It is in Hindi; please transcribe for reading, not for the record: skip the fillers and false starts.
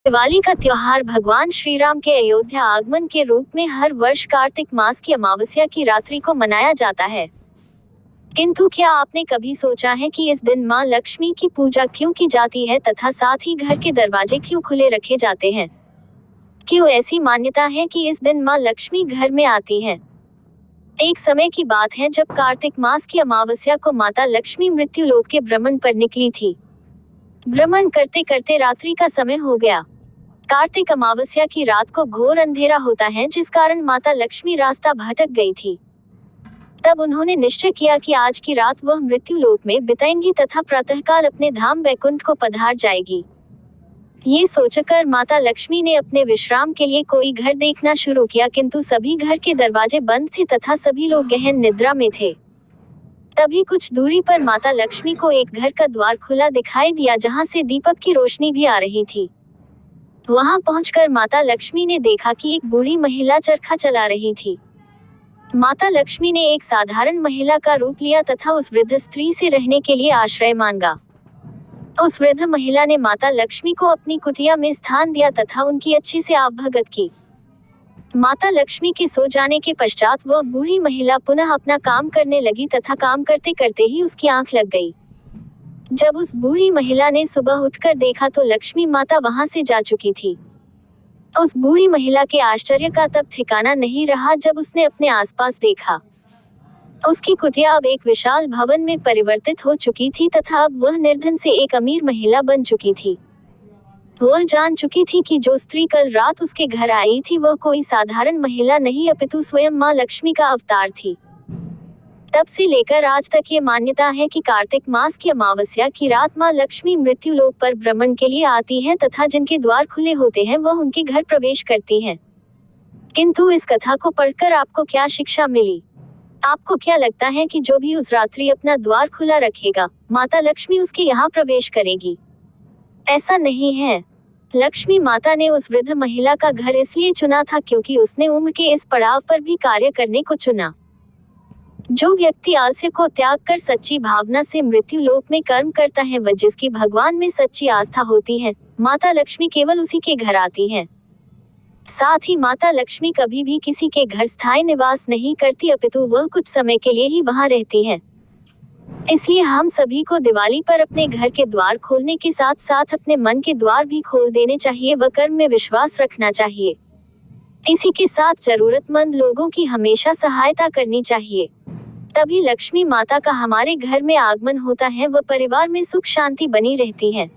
दिवाली का त्योहार भगवान श्री राम के अयोध्या आगमन के रूप में हर वर्ष कार्तिक मास की अमावस्या की रात्रि को मनाया जाता है। किंतु क्या आपने कभी सोचा है कि इस दिन मां लक्ष्मी की पूजा क्यों की जाती है तथा साथ ही घर के दरवाजे क्यों खुले रखे जाते हैं? क्यों ऐसी मान्यता है कि इस दिन मां लक्ष्मी घर में आती हैं? एक समय की बात है जब कार्तिक मास की अमावस्या को माता लक्ष्मी मृत्यु लोक के भ्रमण पर निकली थी। भ्रमण करते करते रात्रि का समय हो गया। कार्तिक अमावस्या की रात को घोर अंधेरा होता है, जिस कारण माता लक्ष्मी रास्ता भटक गई थी। तब उन्होंने निश्चय किया कि आज की रात वह मृत्यु लोक में बिताएंगी तथा प्रातःकाल अपने धाम वैकुंठ को पधार जाएगी। ये सोचकर माता लक्ष्मी ने अपने विश्राम के लिए कोई घर देखना शुरू किया, किंतु सभी घर के दरवाजे बंद थे तथा सभी लोग गहन निद्रा में थे। तभी कुछ दूरी पर माता लक्ष्मी को एक घर का द्वार खुला दिखाई दिया, जहां से दीपक की रोशनी भी आ रही थी। वहां पहुंचकर माता लक्ष्मी ने देखा कि एक बूढ़ी महिला चरखा चला रही थी। माता लक्ष्मी ने एक साधारण महिला का रूप लिया तथा उस वृद्ध स्त्री से रहने के लिए आश्रय मांगा। उस वृद्ध महिला ने माता लक्ष्मी को अपनी कुटिया में स्थान दिया तथा उनकी अच्छे से आवभगत की। माता लक्ष्मी के सो जाने के पश्चात वह बूढ़ी महिला पुनः अपना काम करने लगी तथा काम करते करते ही उसकी आंख लग गई। जब उस बूढ़ी महिला ने सुबह उठकर देखा तो लक्ष्मी माता वहां से जा चुकी थी। उस बूढ़ी महिला के आश्चर्य का तब ठिकाना नहीं रहा जब उसने अपने आसपास देखा। उसकी कुटिया अब एक विशाल भवन में परिवर्तित हो चुकी थी तथा अब वह निर्धन से एक अमीर महिला बन चुकी थी। वह जान चुकी थी कि जो स्त्री कल रात उसके घर आई थी वह कोई साधारण महिला नहीं अपितु स्वयं मां लक्ष्मी का अवतार थी। तब से लेकर आज तक ये मान्यता है कि कार्तिक मास की अमावस्या की रात मां लक्ष्मी मृत्यु लोक पर भ्रमण के लिए आती हैं तथा जिनके द्वार खुले होते हैं वह उनके घर प्रवेश करती हैं। किंतु इस कथा को पढ़कर आपको क्या शिक्षा मिली? आपको क्या लगता है कि जो भी उस रात्रि अपना द्वार खुला रखेगा, माता लक्ष्मी उसके यहाँ प्रवेश करेगी? ऐसा नहीं है। लक्ष्मी माता ने उस वृद्ध महिला का घर इसलिए चुना था क्योंकि उसने उम्र के इस पड़ाव पर भी कार्य करने को चुना। जो व्यक्ति आलस्य को त्याग कर सच्ची भावना से मृत्यु लोक में कर्म करता है, वह जिसकी भगवान में सच्ची आस्था होती है, माता लक्ष्मी केवल उसी के घर आती हैं। साथ ही माता लक्ष्मी कभी भी किसी के घर स्थायी निवास नहीं करती अपितु वह कुछ समय के लिए ही वहां रहती है। इसलिए हम सभी को दिवाली पर अपने घर के द्वार खोलने के साथ साथ अपने मन के द्वार भी खोल देने चाहिए व कर्म में विश्वास रखना चाहिए। इसी के साथ जरूरतमंद लोगों की हमेशा सहायता करनी चाहिए। तभी लक्ष्मी माता का हमारे घर में आगमन होता है व परिवार में सुख शांति बनी रहती है।